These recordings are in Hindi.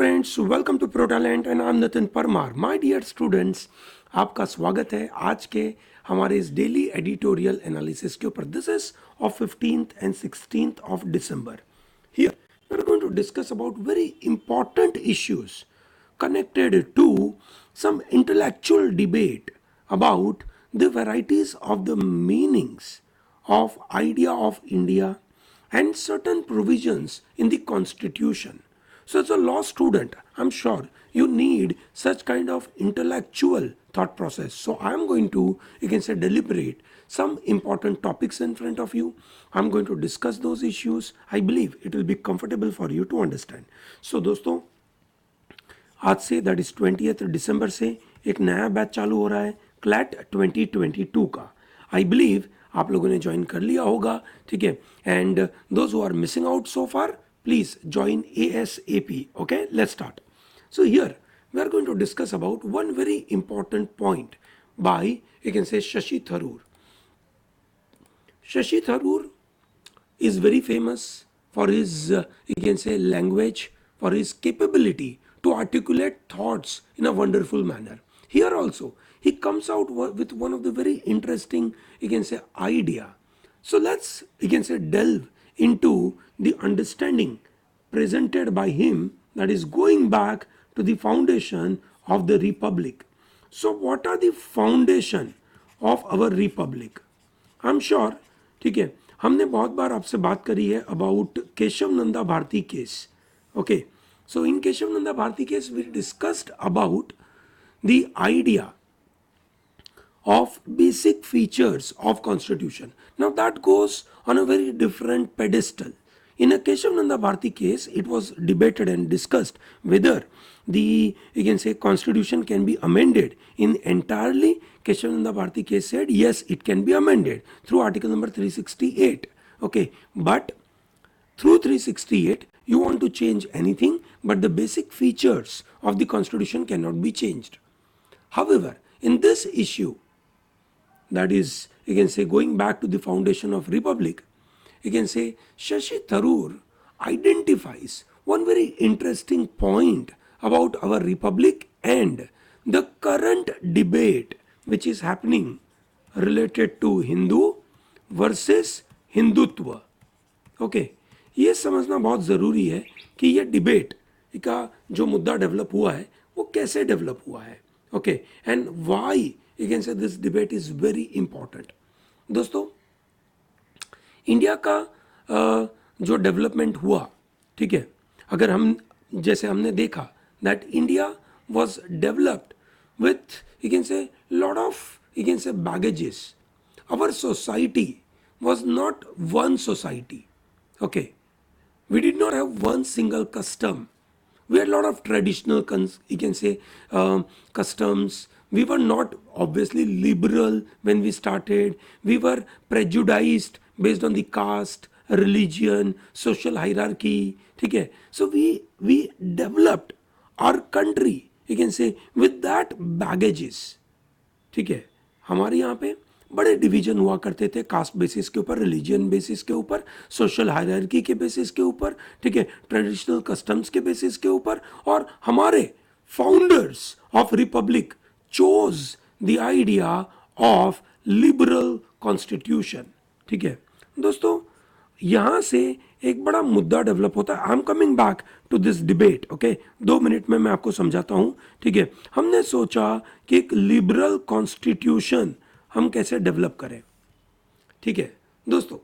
Friends, welcome to pro talent and I am Nitin Parmar. My dear students, आपका स्वागत है आज के हमारे इस डेली एडिटोरियल एनालिसिस के ऊपर। This is of 15th and 16th of December. Here we are going to discuss about very important issues connected to some intellectual debate about the varieties of the meanings of idea of India and certain provisions in the constitution. So as a law student, I'm sure you need such kind of intellectual thought process. So I'm going to, you can say, deliberate some important topics in front of you. I'm going to discuss those issues. I believe it will be comfortable for you to understand. So दोस्तों, आज से दैट इज 20th दिसंबर से एक नया बैच चालू हो रहा है क्लैट 2022 का। आई बिलीव आप लोगों ने ज्वाइन कर लिया होगा, ठीक है। And those who are missing out so far, please join ASAP। Okay, let's start. So here we are going to discuss about one very important point by, you can say, Shashi Tharoor. Shashi Tharoor is very famous for his, you can say, language, for his capability to articulate thoughts in a wonderful manner. Here also, he comes out with one of the very interesting, you can say, idea. So let's, you can say, delve into the understanding presented by him, that is going back to the foundation of the Republic. So what are the foundation of our Republic? I'm sure, ठीक है, हमने बहुत बार आपसे बात करी है about Kesavananda Bharati case. Okay, so in Kesavananda Bharati case we discussed about the idea of basic features of constitution. Now that goes on a very different pedestal. In a Keshav Nanda Bharti case, it was debated and discussed whether the, you can say, constitution can be amended in entirely. Keshav Nanda Bharti case said yes, it can be amended through article number 368. Okay, but through 368 you want to change anything, but the basic features of the constitution cannot be changed. However, in this issue, that is, you can say, going back to the foundation of Republic, you can say Shashi Tharoor identifies one very interesting point about our Republic and the current debate which is happening related to Hindu versus Hindutva. Okay, ये समझना बहुत ज़रूरी है कि ये डिबेट का जो मुद्दा डेवलप हुआ है वो कैसे डेवलप हुआ है। Okay, and why, you can say, this debate is very important. दोस्तों, इंडिया का जो डेवलपमेंट हुआ, ठीक है, अगर हम, जैसे हमने देखा that India was developed with, you can say, lot of, you can say, baggages. Our society was not one society. Okay, we did not have one single custom. We had a lot of traditional, you can say, customs. We were not obviously liberal when we started. We were prejudiced based on the caste, religion, social hierarchy. ठीक है, so we developed our country, you can say, with that baggages. ठीक है, हमारे यहाँ पे बड़े डिवीजन हुआ करते थे कास्ट बेसिस के ऊपर, रिलीजियन बेसिस के ऊपर, सोशल हायरार्की के बेसिस के ऊपर, ठीक है, ट्रेडिशनल कस्टम्स के बेसिस के ऊपर। और हमारे founders of Republic chose the idea of liberal constitution. ठीक है दोस्तों, यहाँ से एक बड़ा मुद्दा डेवलप होता है। I am coming back to this debate. Okay, 2 minute में मैं आपको समझाता हूँ। ठीक है, हमने सोचा कि एक लिबरल कॉन्स्टिट्यूशन हम कैसे डेवलप करें। ठीक है दोस्तों,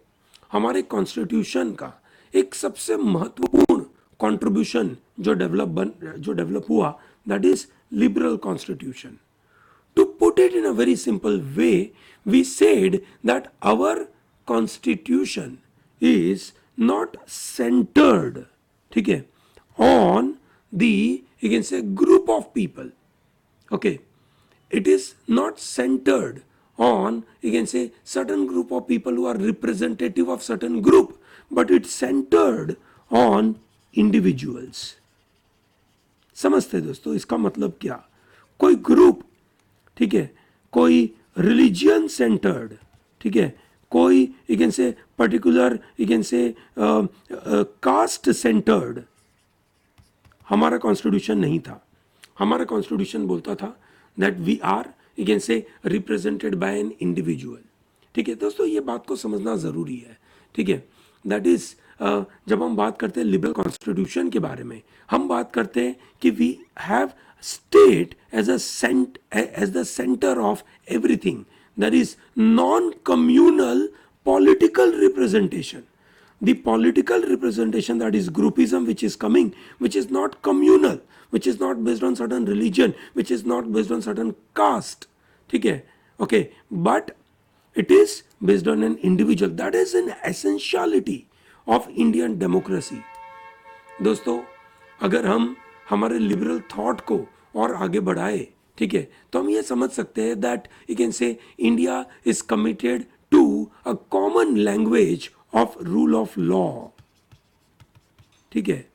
हमारे कॉन्स्टिट्यूशन का एक सबसे महत्वपूर्ण कंट्रीब्यूशन जो डेवलप हुआ, that is liberal constitution. To put it in a very simple way, we said that our constitution is not centred, ठीक है, on the, you can say, group of people. Okay, it is not centered on, you can say, certain group of people who are representative of certain group, but it's centered on individuals. समझते दोस्तों इसका मतलब क्या? कोई ग्रुप, ठीक है, कोई रिलीजियन सेंटर्ड, ठीक है, कोई, you can say, particular, you can say, caste centred हमारा कॉन्स्टिट्यूशन नहीं था। हमारा कॉन्स्टिट्यूशन बोलता था that we are, you can say, represented by an individual. ठीक है दोस्तों, ये बात को समझना ज़रूरी है। ठीक है, दैट इज़ जब हम बात करते हैं लिबरल कॉन्स्टिट्यूशन के बारे में, हम बात करते हैं कि we have state as as the centre of everything, that is non communal political representation. The political representation, that is groupism, which is coming, which is not communal, which is not based on certain religion, which is not based on certain caste. ठीक है, okay, but it is based on an individual. That is an essentiality of Indian democracy. दोस्तों, अगर हम हमारे लिबरल थॉट को और आगे बढ़ाए, ठीक है, तो हम ये समझ सकते हैं that you can say India is committed to a common language of rule of law. ठीक है,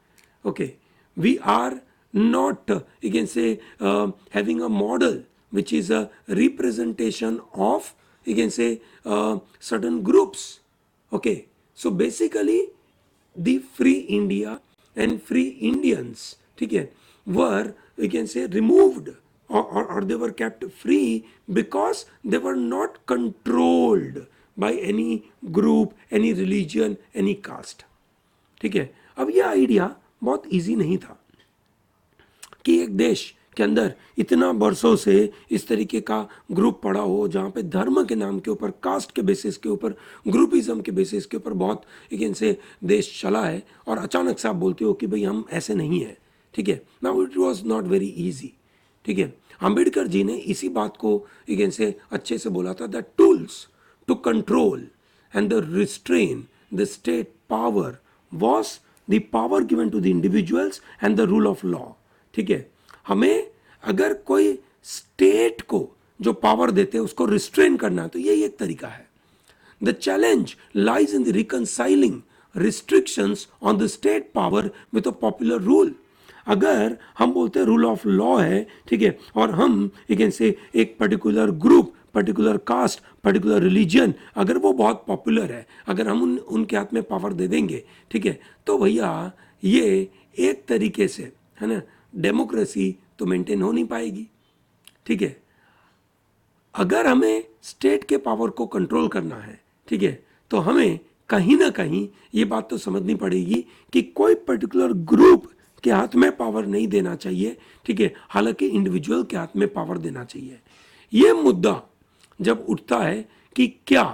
okay, we are not, you can say, having a model which is a representation of, you can say, certain groups. Okay, so basically the free India and free Indians, ठीक है, were, you can say, removed, or they were kept free because they were not controlled by any group, any religion, any caste. ठीक है, अब यह आइडिया बहुत इजी नहीं था कि एक देश के अंदर इतना बरसों से इस तरीके का ग्रुप पड़ा हो जहाँ पे धर्म के नाम के ऊपर, कास्ट के बेसिस के ऊपर, ग्रुपिज्म के बेसिस के ऊपर बहुत इनसे देश चला है, और अचानक से आप बोलते हो कि भाई हम ऐसे नहीं है। ठीक है, now it was not very easy. ठीक है, अंबेडकर जी ने इसी बात को इनसे अच्छे से बोला था, the tools to control and the restrain the state power was the power given to the individuals and the rule of law. ठीक है, हमें अगर कोई स्टेट को जो पावर देते हैं उसको रिस्ट्रेन करना है तो यही एक तरीका है। The challenge lies in the reconciling restrictions on the state power with a popular rule. अगर हम बोलते हैं रूल ऑफ लॉ है, ठीक है, और हम से एक particular group, particular caste, particular religion, अगर वो बहुत पॉपुलर है, अगर हम उनके हाथ में पावर दे देंगे, ठीक है, तो भैया ये एक तरीके से, है ना, डेमोक्रेसी तो मेंटेन हो नहीं पाएगी। ठीक है, अगर हमें स्टेट के पावर को कंट्रोल करना है, ठीक है, तो हमें कहीं ना कहीं ये बात तो समझनी पड़ेगी कि कोई पर्टिकुलर ग्रुप के हाथ में पावर नहीं देना चाहिए। ठीक है, हालांकि इंडिविजुअल के हाथ में पावर देना चाहिए। ये मुद्दा जब उठता है कि क्या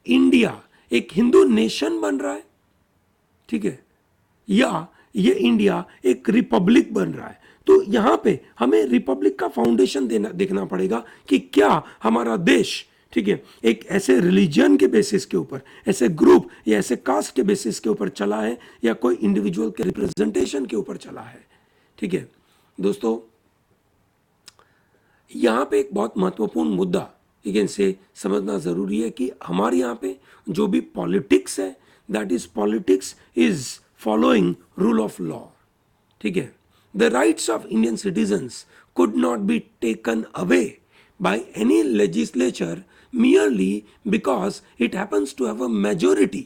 इंडिया एक हिंदू नेशन बन रहा है, ठीक है, या ये इंडिया एक रिपब्लिक बन रहा है, तो यहां पे हमें रिपब्लिक का फाउंडेशन देखना पड़ेगा कि क्या हमारा देश, ठीक है, एक ऐसे रिलीजन के बेसिस के ऊपर, ऐसे ग्रुप या ऐसे कास्ट के बेसिस के ऊपर चला है, या कोई इंडिविजुअल के रिप्रेजेंटेशन के ऊपर चला है। ठीक है दोस्तों, यहां पे एक बहुत महत्वपूर्ण मुद्दा से समझना जरूरी है कि हमारे यहाँ पे जो भी पॉलिटिक्स है, that is politics is following rule of law. ठीक है, the rights of Indian citizens could not be taken away by any legislature merely because it happens to have a majority.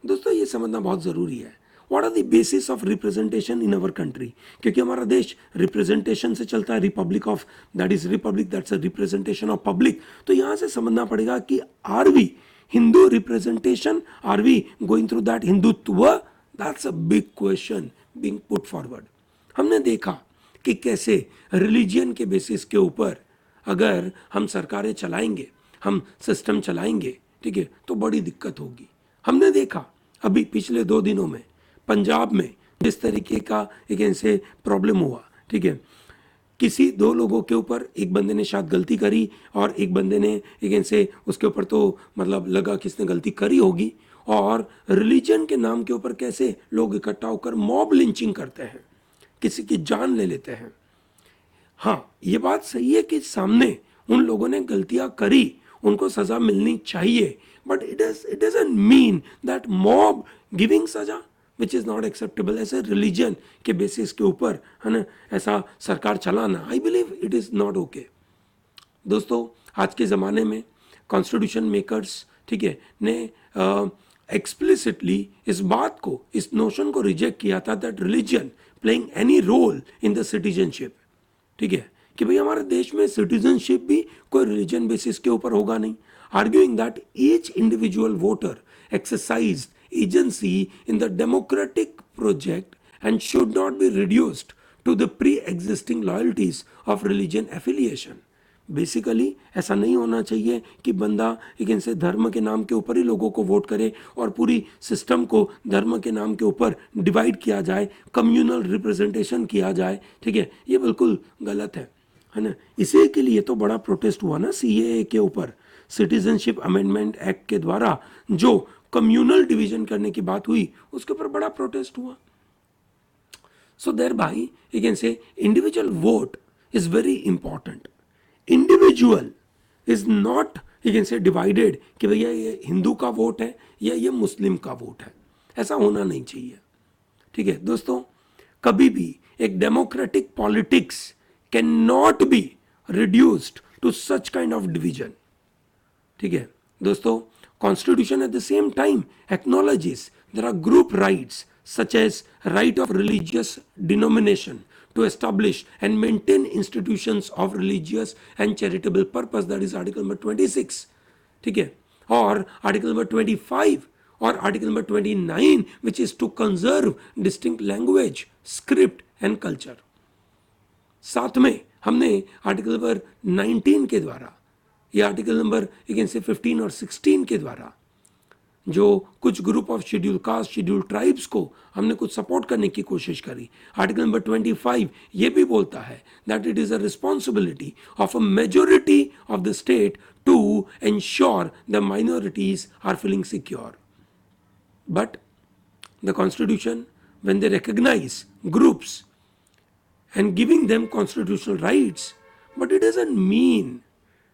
दोस्तों ये समझना बहुत जरूरी है, what are the basis of representation in our country, क्योंकि हमारा देश रिप्रेजेंटेशन से चलता है, republic of, that is republic, that's a representation of public. तो यहां से समझना पड़ेगा कि are we Hindu representation, are we going through that Hindutva, that's a big question being put forward. हमने देखा कि कैसे रिलीजियन के बेसिस के ऊपर अगर हम सरकारें चलाएंगे, हम सिस्टम चलाएंगे, ठीक है, तो बड़ी दिक्कत होगी। हमने देखा अभी पिछले 2 दिनों में पंजाब में जिस तरीके का एक ऐसे प्रॉब्लम हुआ, ठीक है, किसी 2 लोगों के ऊपर, एक बंदे ने शायद गलती करी और एक बंदे ने एक ऐसे उसके ऊपर तो मतलब लगा किसने गलती करी होगी, और रिलीजन के नाम के ऊपर कैसे लोग इकट्ठा होकर मॉब लिंचिंग करते हैं, किसी की जान ले लेते हैं। हाँ, ये बात सही है कि सामने उन लोगों ने गलतियां करी, उनको सजा मिलनी चाहिए, but it doesn't mean that mob giving सजा विच इज नॉट एक्सेप्टेबल, ऐसे रिलीजन के बेसिस के ऊपर, है ना, ऐसा सरकार चलाना, I believe it is not okay. दोस्तों आज के ज़माने में कॉन्स्टिट्यूशन मेकर्स, ठीक है, ने एक्सप्लिसिटली इस बात को, इस नोशन को रिजेक्ट किया था that religion playing any role in the citizenship, ठीक है, कि भाई हमारे देश में सिटीजनशिप भी कोई रिलीजन बेसिस के ऊपर होगा नहीं, arguing that each individual voter exercise agency in the democratic project and should not be reduced to the pre existing loyalties of religion affiliation. Basically ऐसा नहीं होना चाहिए कि बंदा एक से धर्म के नाम के ऊपर ही लोगों को वोट करे और पूरी सिस्टम को धर्म के नाम के ऊपर डिवाइड किया जाए, कम्युनल रिप्रेजेंटेशन किया जाए, ठीक है, ये बिल्कुल गलत है ना। इसी के लिए तो बड़ा प्रोटेस्ट हुआ ना सीएए के ऊपर, सिटीजनशिप अमेंडमेंट एक्ट के द्वारा जो कम्युनल डिवीजन करने की बात हुई उसके ऊपर बड़ा प्रोटेस्ट हुआ। So thereby you can say individual vote is very important. Individual is not you can say divided कि भैया ये हिंदू का वोट है या ये मुस्लिम का वोट है, ऐसा होना नहीं चाहिए, ठीक है दोस्तों। कभी भी एक democratic politics can not be reduced to such kind of division, ठीक है दोस्तों। Constitution at the same time acknowledges there are group rights such as right of religious denomination to establish and maintain institutions of religious and charitable purpose, that is article number 26, ठीक है, और article number 25 और article number 29 which is to conserve distinct language, script and culture। साथ में हमने आर्टिकल नंबर 19 के द्वारा या आर्टिकल नंबर 15 और 16 के द्वारा जो कुछ group of schedule caste, schedule tribes को हमने कुछ सपोर्ट करने की कोशिश करी। आर्टिकल नंबर 25 ये भी बोलता है that it is a responsibility of a majority of the state to ensure the minorities are feeling secure. But the constitution when they recognise groups and giving them constitutional rights, but it doesn't mean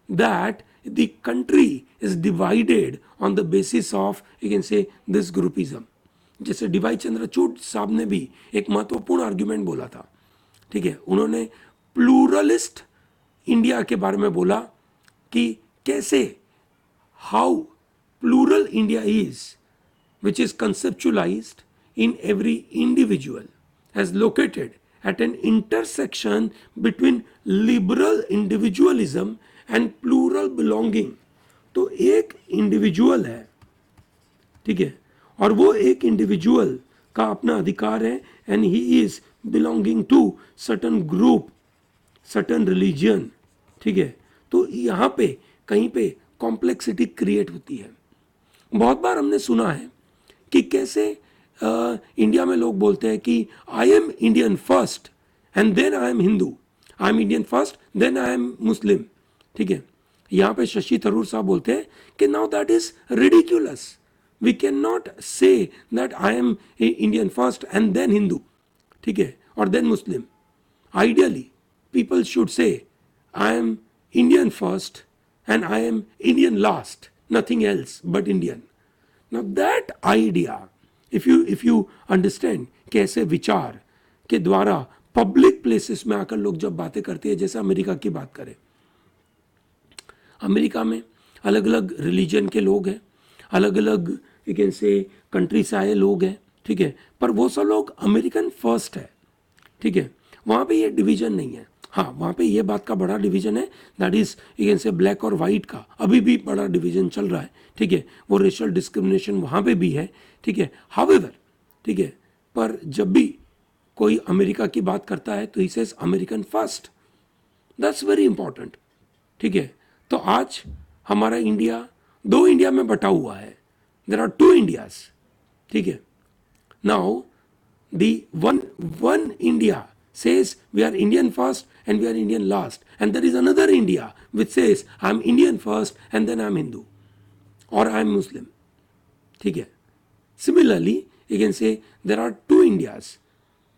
that the country is divided on the basis of you can say this groupism। जैसे डी वाई चंद्रचूड़ साहब ने भी एक महत्वपूर्ण आर्ग्यूमेंट बोला था, ठीक है, उन्होंने प्लूरलिस्ट इंडिया के बारे में बोला कि कैसे how plural India is which is conceptualized in every individual as located at an intersection between liberal individualism and plural belonging। तो एक इंडिविजुअल है, ठीक है, और वो एक इंडिविजुअल का अपना अधिकार है and he is belonging to certain group, certain religion, ठीक है। तो यहाँ पे कहीं पे कॉम्प्लेक्सिटी क्रिएट होती है। बहुत बार हमने सुना है कि कैसे इंडिया में लोग बोलते हैं कि I am Indian first and then I am Hindu, I am Indian first then I am Muslim, ठीक है। यहाँ पे शशि थरूर साहब बोलते हैं कि now that is ridiculous, we can not say that I am Indian first and then Hindu, ठीक है, और then Muslim. Ideally people should say I am Indian first and I am Indian last, nothing else but Indian। Now that idea, if you understand कैसे विचार के द्वारा पब्लिक प्लेसेस में आकर लोग जब बातें करते हैं, जैसे अमेरिका की बात करें, अमेरिका में अलग अलग रिलीजन के लोग हैं, अलग अलग यू कैन से कंट्री से आए लोग हैं, ठीक है, पर वो सब लोग अमेरिकन फर्स्ट है, ठीक है, वहाँ पे ये डिवीजन नहीं है। हाँ, वहाँ पे ये बात का बड़ा डिवीजन है, दैट इज यू कैन से ब्लैक और वाइट का अभी भी बड़ा डिवीजन चल रहा है, ठीक है, वो रेशियल डिस्क्रिमिनेशन वहाँ पे भी है, ठीक है। हाउएवर, ठीक है, पर जब भी कोई अमेरिका की बात करता है तो he says American first, that's very important, ठीक है। तो आज हमारा इंडिया दो इंडिया में बटा हुआ है, देयर आर टू इंडियाज, ठीक है। Now the one India says we are Indian first and we are Indian last, and there is another India which says I am Indian first and then I am Hindu or I am Muslim, ठीक है। Similarly you can say there are two Indias।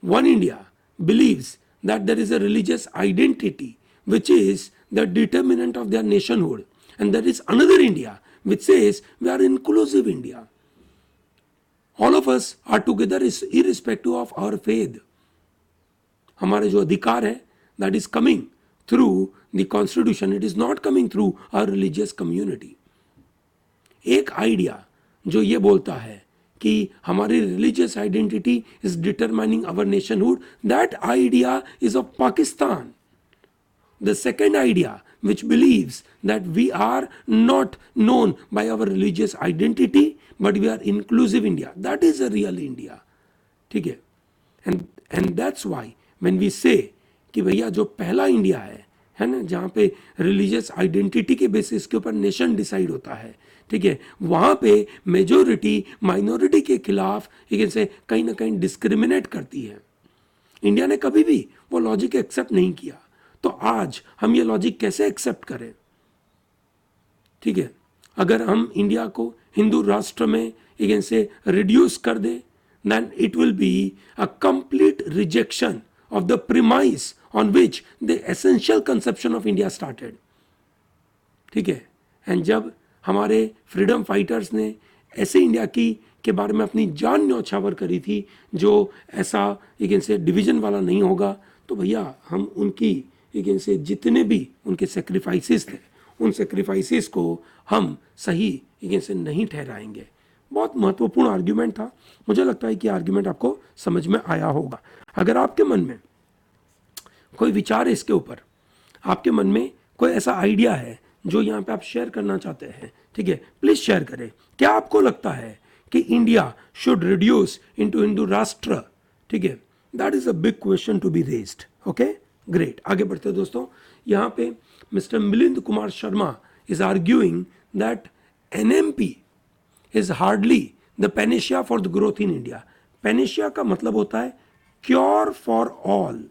One India believes that there is a religious identity which is the determinant of their nationhood, and there is another India which says we are inclusive India, all of us are together irrespective of our faith। हमारे जो अधिकार है that is coming through the constitution, it is not coming through our religious community. एक आइडिया जो ये बोलता है कि हमारी religious identity is determining our nationhood, that idea is of Pakistan. The second idea, which believes that we are not known by our religious identity, but we are inclusive India, that is a real India. ठीक है. And that's why when we say कि भैया जो पहला इंडिया है ना, जहाँ पे रिलीजियस आइडेंटिटी के बेसिस के ऊपर नेशन डिसाइड होता है, ठीक है, वहाँ पे मेजोरिटी माइनॉरिटी के खिलाफ से कहीं ना कहीं डिस्क्रिमिनेट करती है. इंडिया ने कभी भी वो लॉजिक एक्सेप्ट नहीं किया. तो आज हम ये लॉजिक कैसे एक्सेप्ट करें? ठीक है, अगर हम इंडिया को हिंदू राष्ट्र में से रिड्यूस कर दे, then it will be a complete rejection of the premise on which the essential conception of India started. ठीक है, एंड जब हमारे फ्रीडम फाइटर्स ने ऐसे इंडिया के बारे में अपनी जान न्यौछावर करी थी, जो ऐसा से डिवीजन वाला नहीं होगा, तो भैया हम उनकी से जितने भी उनके सेक्रीफाइसेस थे, उन सेक्रीफाइसेस को हम सही से नहीं ठहराएंगे. बहुत महत्वपूर्ण आर्ग्यूमेंट था. मुझे लगता है कि आर्ग्यूमेंट आपको समझ में आया होगा. अगर आपके मन में कोई विचार है इसके ऊपर, आपके मन में कोई ऐसा आइडिया है जो यहाँ पे आप शेयर करना चाहते हैं, ठीक है, प्लीज शेयर करें. क्या आपको लगता है कि India should reduce into Hindu Rashtra? ठीक है, that is a big question to be raised. Okay, great. आगे बढ़ते हैं दोस्तों. यहाँ पे mister Milind Kumar Sharma is arguing that NMP is hardly the panacea for the growth in India. Panacea का मतलब होता है क्योर फॉर ऑल,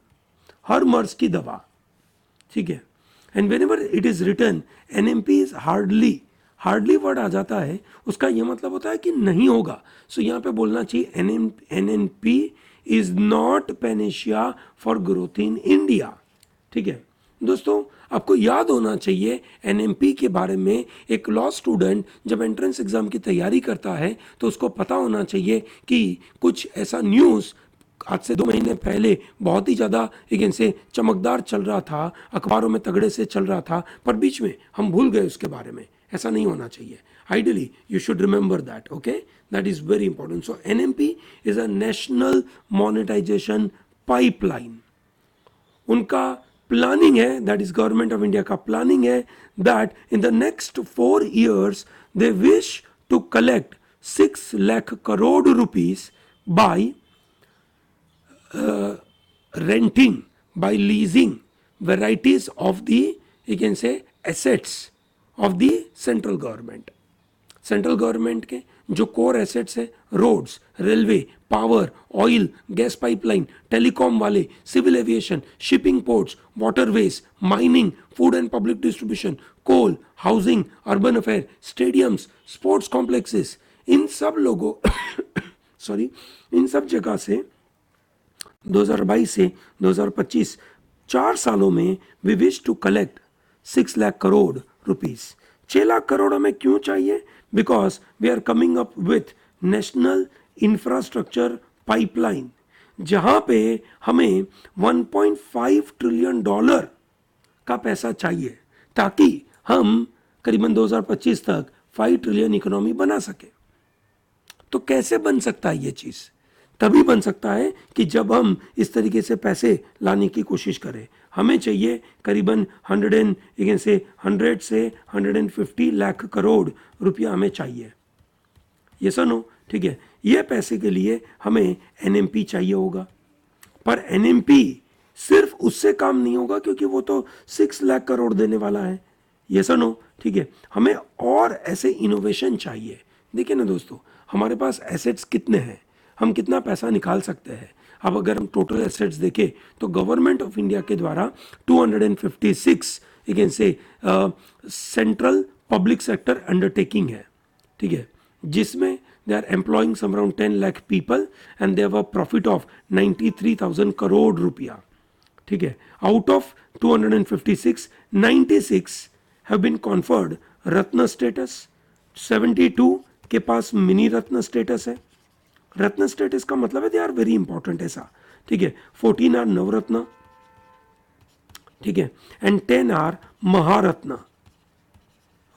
हर मर्ज की दवा. ठीक है, and whenever it is written NMP is hardly, hardly word आ जाता है, उसका यह मतलब होता है कि नहीं होगा. सो यहाँ पे बोलना चाहिए NNP is not Panacea for growth in India. ठीक है दोस्तों, आपको याद होना चाहिए एनएमपी के बारे में. एक लॉ स्टूडेंट जब एंट्रेंस एग्जाम की तैयारी करता है तो उसको पता होना चाहिए कि कुछ ऐसा न्यूज़ आज से 2 महीने पहले बहुत ही ज़्यादा से चमकदार चल रहा था, अखबारों में तगड़े से चल रहा था, पर बीच में हम भूल गए उसके बारे में. ऐसा नहीं होना चाहिए. Ideally, you should remember that, okay? That is very important. So NMP is a national monetization pipeline. उनका प्लानिंग है, that is government of India का प्लानिंग है, that in the next 4 years they wish to collect 6 lakh crore rupees by renting, by leasing varieties of the, you can say, assets of the central government. Central government के जो कोर एसेट्स है, roads, railway, power, oil, gas pipeline, telecom वाले, civil aviation, shipping ports, waterways, mining, food and public distribution, coal, housing, urban affair, stadiums, sports complexes, इन सब लोगों सॉरी, इन सब जगह से 2022 से 2025 4 सालों में we wish to collect 6 lakh crore rupees. 6 lakh crore हमें क्यों चाहिए? Because we are coming up with national infrastructure pipeline, जहां पे हमें 1.5 ट्रिलियन डॉलर का पैसा चाहिए ताकि हम करीबन 2025 तक 5 ट्रिलियन इकोनॉमी बना सके. तो कैसे बन सकता है ये चीज? तभी बन सकता है कि जब हम इस तरीके से पैसे लाने की कोशिश करें. हमें चाहिए करीबन 100 से 150 लाख करोड़ रुपया हमें चाहिए. ये सुनो, ठीक है, ये पैसे के लिए हमें एनएमपी चाहिए होगा. पर एनएमपी सिर्फ उससे काम नहीं होगा, क्योंकि वो तो 6 लाख करोड़ देने वाला है. ये सुनो, ठीक है, हमें और ऐसे इनोवेशन चाहिए. देखिए ना दोस्तों, हमारे पास एसेट्स कितने हैं, हम कितना पैसा निकाल सकते हैं. अब अगर हम टोटल एसेट्स देखें तो गवर्नमेंट ऑफ इंडिया के द्वारा 256 से सेंट्रल पब्लिक सेक्टर अंडरटेकिंग है. ठीक है, जिसमें they are employing some around 10 lakh people and they have a profit of 93,000 crore रुपया. ठीक है, out of 256, 96 have been conferred Ratna status, 72 के पास मिनी रत्न स्टेटस है. रत्न स्टेटस का मतलब है दे आर वेरी इंपॉर्टेंट ऐसा. ठीक है, 14 आर नवरत्न, ठीक है, एंड 10 आर महारत्न.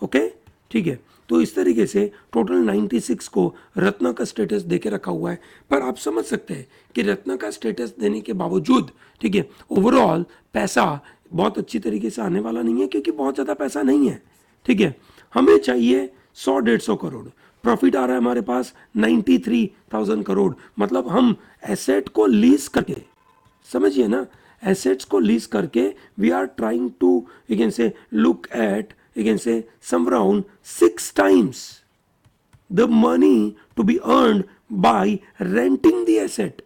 ओके, ठीक है, तो इस तरीके से टोटल 96 को रत्न का स्टेटस देके रखा हुआ है। पर आप समझ सकते हैं कि रत्न का स्टेटस देने के बावजूद, ठीक है, ओवरऑल पैसा बहुत अच्छी तरीके से आने वाला नहीं है, क्योंकि बहुत ज़्यादा पैसा नहीं है, ठीक है। हमें चाहिए 100-150 करोड़, प्रॉफिट आ रहा है हमारे पास 93,000 करोड़। मतलब हम एसेट को लीज करके, समझिए ना, एसेट्स को लीज करके we are trying to, you can say, look at, you can say, some around 6 times the money to be earned by renting the asset।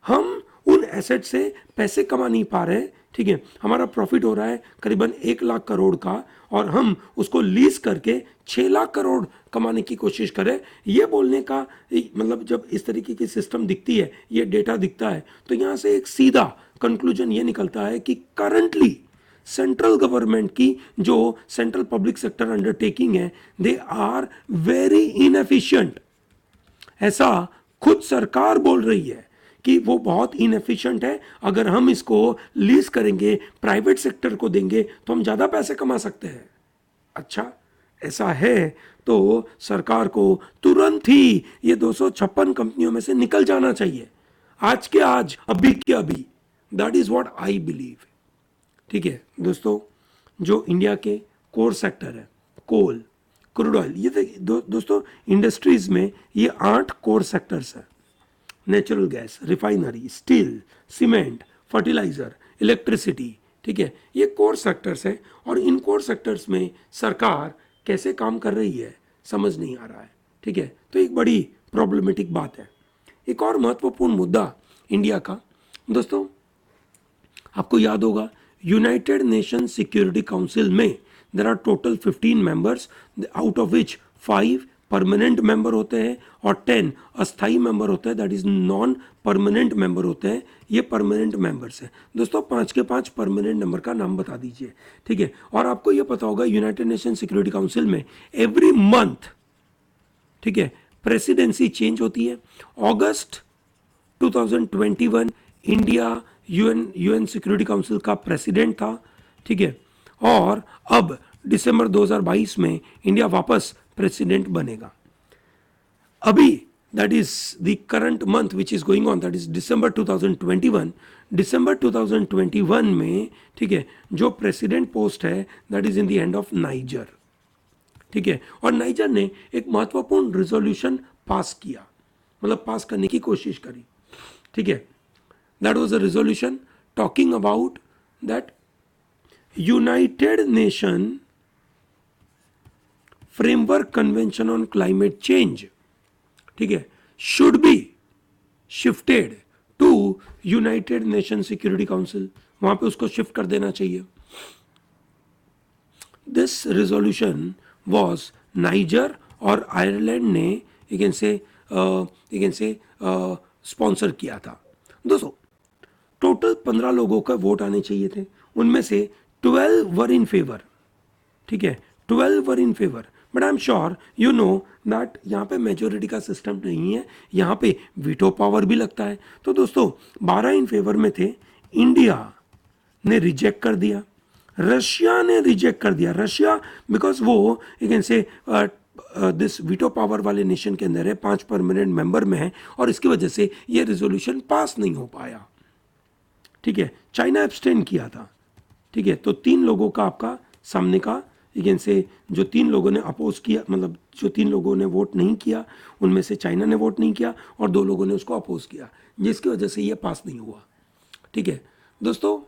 हम उन एसेट से पैसे कमा नहीं पा रहे, ठीक है। हमारा प्रॉफिट हो रहा है करीबन 1 लाख करोड़ का, और हम उसको लीज करके 6 लाख करोड़ कमाने की कोशिश करें। ये बोलने का मतलब, जब इस तरीके की सिस्टम दिखती है, ये डेटा दिखता है, तो यहाँ से एक सीधा कंक्लूजन ये निकलता है कि करंटली सेंट्रल गवर्नमेंट की जो सेंट्रल पब्लिक सेक्टर अंडरटेकिंग है, दे आर वेरी इनएफिशिएंट। ऐसा खुद सरकार बोल रही है कि वो बहुत इनएफिशिएंट है। अगर हम इसको लीज करेंगे, प्राइवेट सेक्टर को देंगे, तो हम ज़्यादा पैसे कमा सकते हैं। अच्छा, ऐसा है तो सरकार को तुरंत ही ये 256 कंपनियों में से निकल जाना चाहिए, आज के आज, अभी के अभी। That is what I believe, ठीक है दोस्तों। जो इंडिया के कोर सेक्टर है, कोल, क्रूड ऑयल, ये दोस्तों इंडस्ट्रीज में ये 8 कोर सेक्टर्स है। Natural gas, refinery, steel, cement, fertiliser, electricity, ठीक है, ये कोर सेक्टर्स हैं। और इन कोर सेक्टर्स में सरकार कैसे काम कर रही है समझ नहीं आ रहा है, ठीक है। तो एक बड़ी प्रॉब्लमेटिक बात है। एक और महत्वपूर्ण मुद्दा इंडिया का, दोस्तों आपको याद होगा, यूनाइटेड नेशन सिक्योरिटी काउंसिल में there are total 15 members, out of which 5 permanent member होते हैं और 10 अस्थाई मेंबर होते हैं, that is non permanent member होते हैं। ये परमानेंट मेंबर्स हैं दोस्तों। 5 के 5 परमानेंट मेंबर का नाम बता दीजिए, ठीक है। और आपको ये पता होगा, यूनाइटेड नेशन सिक्योरिटी काउंसिल में एवरी मंथ, ठीक है, प्रेसिडेंसी चेंज होती है। अगस्त 2021 इंडिया यूएन सिक्योरिटी काउंसिल का प्रेसिडेंट था, ठीक है। और अब दिसंबर 2022 में इंडिया वापस प्रेसिडेंट बनेगा। अभी that is the current month which is going on, that is December 2021। दिसंबर 2021 में, ठीक है, जो प्रेसिडेंट पोस्ट है that is in the hand of Niger, ठीक है। और नाइजर ने एक महत्वपूर्ण रिजोल्यूशन पास किया, मतलब पास करने की कोशिश करी, ठीक है। That was a resolution talking about that united nation framework convention on climate change, ठीक है, should be shifted to united nation security council. वहां पे उसको शिफ्ट कर देना चाहिए। दिस रिजोल्यूशन वॉज नाइजर और आयरलैंड ने यू कैन से स्पॉन्सर किया था। दोस्तों टोटल 15 लोगों का वोट आने चाहिए थे, उनमें से 12 वर इन फेवर, ठीक है, 12 were in favour. But I am sure you know that यहाँ पे मेजोरिटी का सिस्टम नहीं है, यहाँ पे वीटो पावर भी लगता है। तो दोस्तों 12 इन फेवर में थे, इंडिया ने रिजेक्ट कर दिया, रशिया ने रिजेक्ट कर दिया। रशिया बिकॉज वो you can say this veto power वाले नेशन के अंदर है, 5 परमानेंट मेंबर में है, और इसकी वजह से ये रेजोल्यूशन पास नहीं हो पाया, ठीक है। चाइना एब्सटेन किया था, ठीक है। तो 3 लोगों का आपका सामने का, यू कैन से, जो 3 लोगों ने अपोज किया, मतलब जो 3 लोगों ने वोट नहीं किया, उनमें से चाइना ने वोट नहीं किया और 2 लोगों ने उसको अपोज किया, जिसकी वजह से ये पास नहीं हुआ, ठीक है। दोस्तों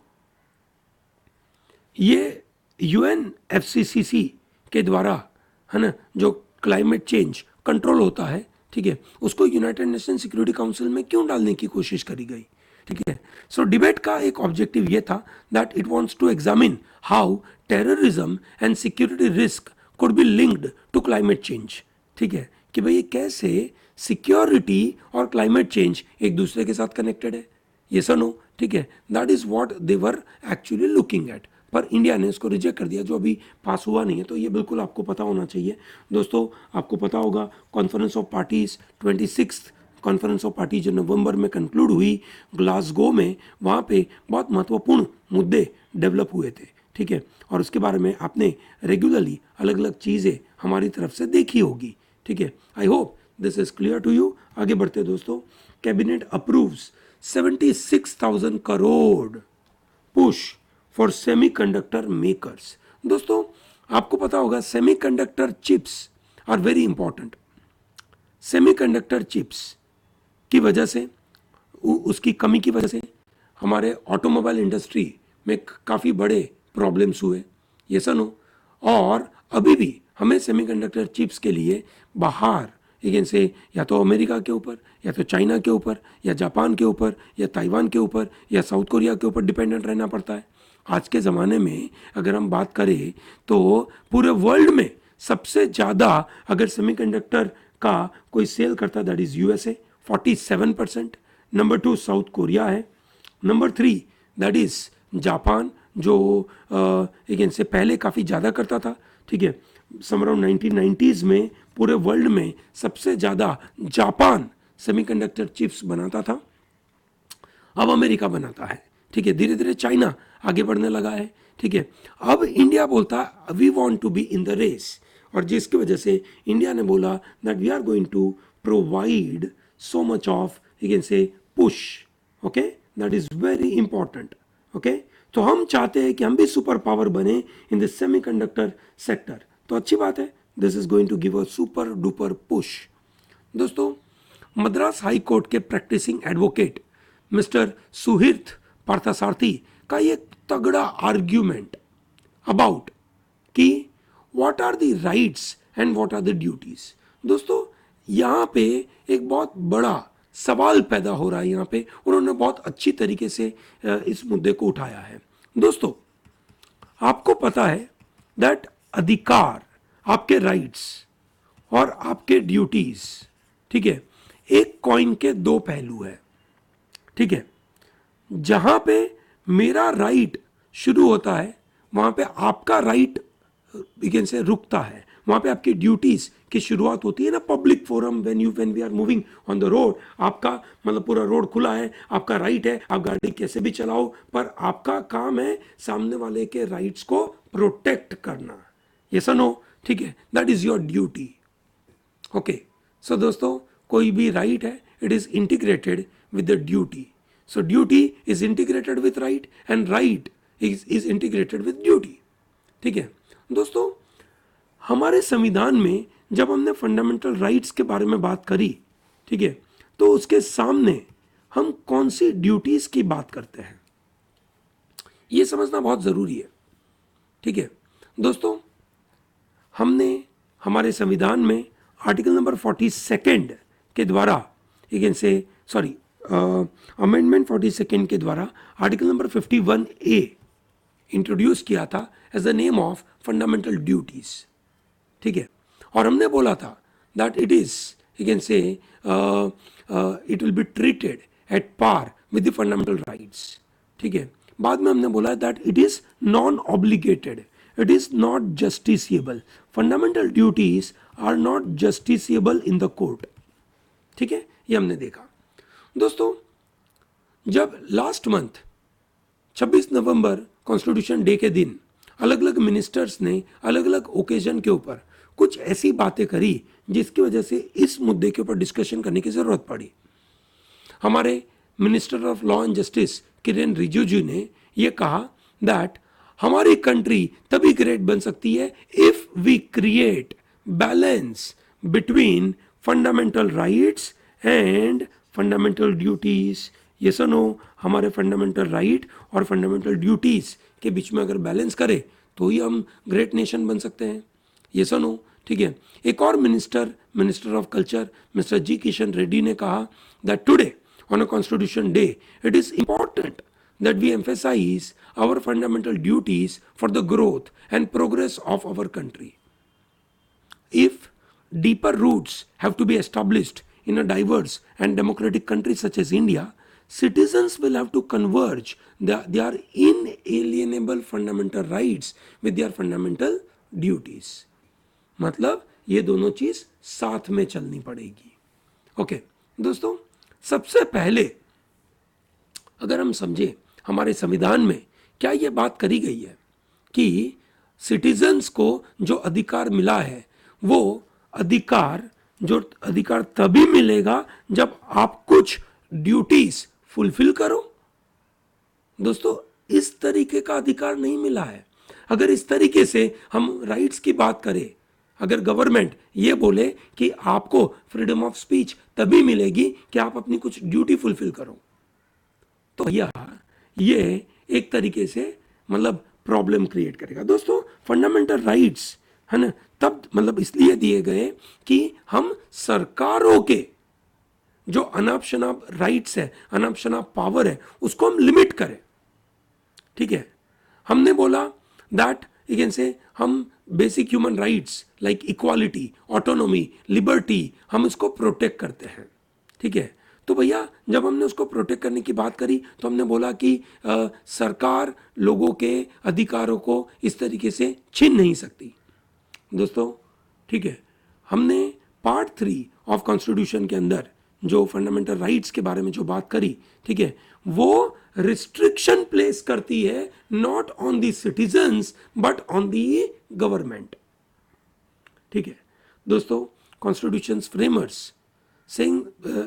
ये UNFCCC के द्वारा, है ना, जो क्लाइमेट चेंज कंट्रोल होता है, ठीक है, उसको यूनाइटेड नेशन सिक्योरिटी काउंसिल में क्यों डालने की कोशिश करी गई, ठीक है। सो डिबेट का एक ऑब्जेक्टिव ये था that it wants to examine how terrorism and security risk could be linked to climate change, ठीक है, कि भाई कैसे सिक्योरिटी और क्लाइमेट चेंज एक दूसरे के साथ कनेक्टेड है, ये नो, ठीक है। That is what they were actually looking at. पर इंडिया ने इसको रिजेक्ट कर दिया, जो अभी पास हुआ नहीं है। तो ये बिल्कुल आपको पता होना चाहिए दोस्तों। आपको पता होगा conference of parties, 26 conference of party जो नवंबर में कंक्लूड हुई ग्लासगो में, वहाँ पे बहुत महत्वपूर्ण मुद्दे डेवलप हुए थे, ठीक है, और उसके बारे में आपने रेगुलरली अलग अलग चीज़ें हमारी तरफ से देखी होगी, ठीक है। I hope this is clear to you. आगे बढ़ते दोस्तों, cabinet approves 76,000 crore push for semiconductor makers. दोस्तों आपको पता होगा semiconductor chips are very important. Semiconductor chips की वजह से, उसकी कमी की वजह से हमारे ऑटोमोबाइल इंडस्ट्री में काफ़ी बड़े प्रॉब्लम्स हुए, ये सुनो। और अभी भी हमें सेमीकंडक्टर चिप्स के लिए बाहर लेकिन से या तो अमेरिका के ऊपर या तो चाइना के ऊपर या जापान के ऊपर या ताइवान के ऊपर या साउथ कोरिया के ऊपर डिपेंडेंट रहना पड़ता है। आज के ज़माने में अगर हम बात करें तो पूरे वर्ल्ड में सबसे ज़्यादा अगर सेमीकंडक्टर का कोई सेल करता है that is USA 47%, number 2 south Korea है, नंबर 3 दैट इज़ जापान जो एक इनसे पहले काफ़ी ज़्यादा करता था, ठीक है। समराउंड 1990s में पूरे वर्ल्ड में सबसे ज़्यादा जापान सेमीकंडक्टर चिप्स बनाता था, अब अमेरिका बनाता है, ठीक है। धीरे धीरे चाइना आगे बढ़ने लगा है, ठीक है। अब इंडिया बोलता है we want to be in the race, और जिसकी वजह से इंडिया ने बोला that we are going to provide so much of you can say push, okay, that is very important, okay. तो हम चाहते हैं कि हम भी सुपर पावर बने इन द सेमीकंडक्टर सेक्टर, तो अच्छी बात है, this is going to give a super duper push. दोस्तों मद्रास हाई कोर्ट के practising advocate mister Suhrith Parthasarathy का ये तगड़ा आर्ग्यूमेंट अबाउट कि what are the rights and what are the duties. दोस्तों यहाँ पे एक बहुत बड़ा सवाल पैदा हो रहा है, यहाँ पे उन्होंने बहुत अच्छी तरीके से इस मुद्दे को उठाया है। दोस्तों आपको पता है दैट अधिकार, आपके राइट्स और आपके ड्यूटीज, ठीक है, एक कॉइन के दो पहलू है, ठीक है। जहां पे मेरा राइट शुरू होता है वहां पे आपका राइट बिगिन से रुकता है, वहां पे आपकी ड्यूटीज की शुरुआत होती है ना। Public forum when we are moving on the road, आपका मतलब पूरा रोड खुला है, आपका राइट है, आप गाड़ी कैसे भी चलाओ, पर आपका काम है सामने वाले के राइट्स को प्रोटेक्ट करना, ये सुनो, ठीक है, that is your duty, okay. So दोस्तों कोई भी राइट है, it is integrated with the duty, so duty is integrated with right and right is integrated with duty, ठीक है। दोस्तों हमारे संविधान में जब हमने फंडामेंटल राइट्स के बारे में बात करी, ठीक है, तो उसके सामने हम कौन सी ड्यूटीज की बात करते हैं ये समझना बहुत जरूरी है, ठीक है। दोस्तों हमने हमारे संविधान में आर्टिकल नंबर 42 के द्वारा अमेंडमेंट 42 के द्वारा आर्टिकल नंबर 51A इंट्रोड्यूस किया था as the name of fundamental duties, ठीक है। और हमने बोला था that it is you can say it will be treated at par with the fundamental rights, ठीक है। बाद में हमने बोला that it is non obligated, it is not justiciable, fundamental duties are not justiciable in the court, ठीक है, ये हमने देखा। दोस्तों जब लास्ट मंथ 26 नवंबर कॉन्स्टिट्यूशन डे के दिन अलग अलग मिनिस्टर्स ने अलग अलग ओकेजन के ऊपर कुछ ऐसी बातें करी जिसकी वजह से इस मुद्दे के ऊपर डिस्कशन करने की जरूरत पड़ी। हमारे minister of law and justice Kiren Rijiju ने यह कहा दैट हमारी कंट्री तभी ग्रेट बन सकती है if we create balance between fundamental rights and fundamental duties. ये सुनो, हमारे फंडामेंटल राइट और फंडामेंटल ड्यूटीज के बीच में अगर बैलेंस करें तो ही हम ग्रेट नेशन बन सकते हैं, ये सुनो, ठीक है। एक और मिनिस्टर ऑफ कल्चर मिस्टर जी किशन रेड्डी ने कहा that today on a constitution day it is important that we emphasize our fundamental duties for the growth and progress of our country. If deeper roots have to be established in a diverse and democratic country such as India, citizens will have to converge their inalienable fundamental rights with their fundamental duties. मतलब ये दोनों चीज साथ में चलनी पड़ेगी, ओके। दोस्तों सबसे पहले अगर हम समझे हमारे संविधान में क्या ये बात करी गई है, कि सिटीजन्स को जो अधिकार मिला है वो अधिकार तभी मिलेगा जब आप कुछ ड्यूटीज फुलफिल करो। दोस्तों, इस तरीके का अधिकार नहीं मिला है। अगर इस तरीके से हम राइट्स की बात करें, अगर गवर्नमेंट ये बोले कि आपको फ्रीडम ऑफ स्पीच तभी मिलेगी कि आप अपनी कुछ ड्यूटी फुलफिल करो, तो भैया ये एक तरीके से मतलब प्रॉब्लम क्रिएट करेगा। दोस्तों, फंडामेंटल राइट्स है ना तब मतलब इसलिए दिए गए कि हम सरकारों के जो अनाप शनाप राइट्स है, अनाप शनाप पावर है, उसको हम लिमिट करें। ठीक है, हमने बोला दैट यू कैन से हम basic human rights like equality, autonomy, liberty, हम इसको प्रोटेक्ट करते हैं। ठीक है, तो भैया जब हमने उसको प्रोटेक्ट करने की बात करी तो हमने बोला कि सरकार लोगों के अधिकारों को इस तरीके से छीन नहीं सकती। दोस्तों, ठीक है, हमने पार्ट 3 ऑफ कॉन्स्टिट्यूशन के अंदर जो फंडामेंटल राइट्स के बारे में जो बात करी, ठीक है, वो रिस्ट्रिक्शन प्लेस करती है not on the citizens but on the government. ठीक है दोस्तों, कॉन्स्टिट्यूशन फ्रेमर्स सिंह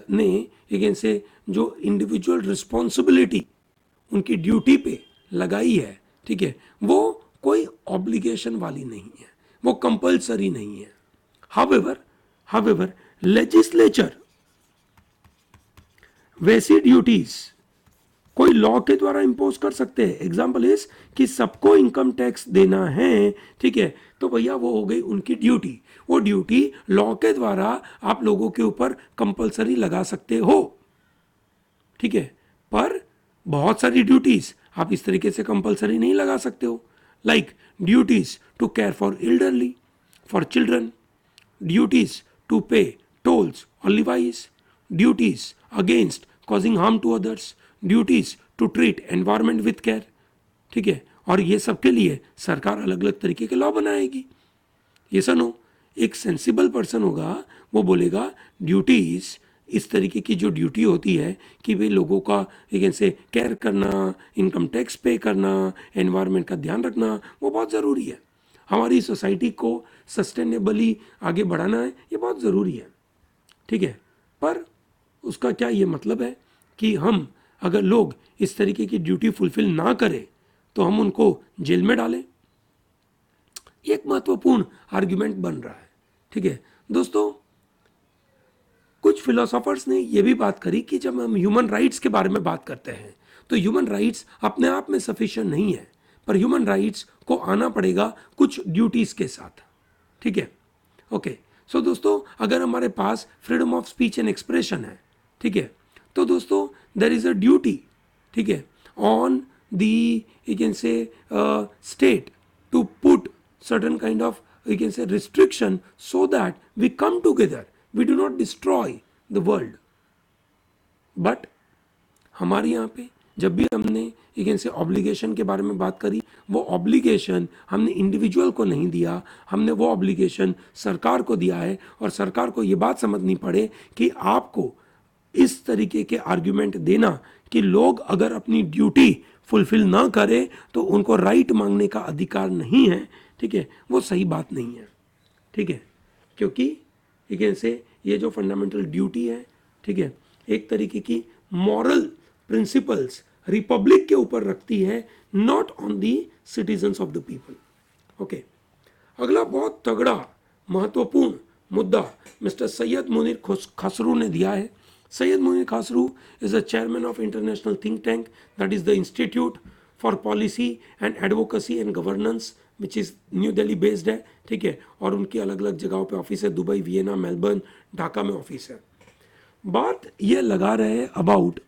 ने अगेन से जो इंडिविजुअल रिस्पॉन्सिबिलिटी उनकी ड्यूटी पे लगाई है, ठीक है, वो कोई ऑब्लिगेशन वाली नहीं है, वो कंपल्सरी नहीं है। हावेवर लेजिस्लेचर वैसी ड्यूटीज कोई लॉ के द्वारा इंपोज कर सकते हैं। एग्जाम्पल इज कि सबको इनकम टैक्स देना है, ठीक है, तो भैया वो हो गई उनकी ड्यूटी। वो ड्यूटी लॉ के द्वारा आप लोगों के ऊपर कंपलसरी लगा सकते हो। ठीक है, पर बहुत सारी ड्यूटीज आप इस तरीके से कंपलसरी नहीं लगा सकते हो, like duties to care for elderly, for children, duties to pay tolls और levies, duties against causing harm to others, duties to treat environment with care. ठीक है, और ये सबके लिए सरकार अलग अलग तरीके के लॉ बनाएगी। ये सुनो, एक सेंसिबल पर्सन होगा वो बोलेगा ड्यूटीज इस तरीके की जो ड्यूटी होती है कि वे लोगों का एक से केयर करना, इनकम टैक्स पे करना, एनवायरमेंट का ध्यान रखना, वो बहुत ज़रूरी है। हमारी सोसाइटी को सस्टेनेबली आगे बढ़ाना है, ये बहुत ज़रूरी है। ठीक है, पर उसका क्या ये मतलब है कि हम अगर लोग इस तरीके की ड्यूटी फुलफिल ना करें तो हम उनको जेल में डालें? एक महत्वपूर्ण आर्ग्यूमेंट बन रहा है। ठीक है दोस्तों, कुछ फिलोसोफर्स ने यह भी बात करी कि जब हम ह्यूमन राइट्स के बारे में बात करते हैं तो ह्यूमन राइट्स अपने आप में सफिशिएंट नहीं है, पर ह्यूमन राइट्स को आना पड़ेगा कुछ ड्यूटीज के साथ। ठीक है, ओके, सो दोस्तों, अगर हमारे पास freedom of speech and expression है, ठीक है, तो दोस्तों देयर इज अ ड्यूटी, ठीक है, on the you can say state to put certain kind of you can say restriction so that we come together, we do not destroy the world. but हमारे यहाँ पे जब भी हमने you can say obligation के बारे में बात करी, वो obligation हमने इंडिविजुअल को नहीं दिया, हमने वो obligation सरकार को दिया है। और सरकार को ये बात समझनी पड़े कि आपको इस तरीके के आर्ग्यूमेंट देना कि लोग अगर अपनी ड्यूटी फुलफिल ना करें तो उनको राइट मांगने का अधिकार नहीं है, ठीक है, वो सही बात नहीं है। ठीक है, क्योंकि ठीक है से ये जो फंडामेंटल ड्यूटी है, ठीक है, एक तरीके की मॉरल प्रिंसिपल्स रिपब्लिक के ऊपर रखती है, not on the citizens of the people. Okay, अगला बहुत तगड़ा महत्वपूर्ण मुद्दा मिस्टर सैयद मुनीर खसरू ने दिया है। Syed Munir Khasru is the chairman of international think tank, that is the Institute for Policy and Advocacy and Governance, which is new Delhi based है। ठीक है, और उनकी अलग अलग जगहों पे ऑफिस है, दुबई, वियना, मेलबर्न, ढाका में ऑफिस है। बात ये लगा रहे अबाउट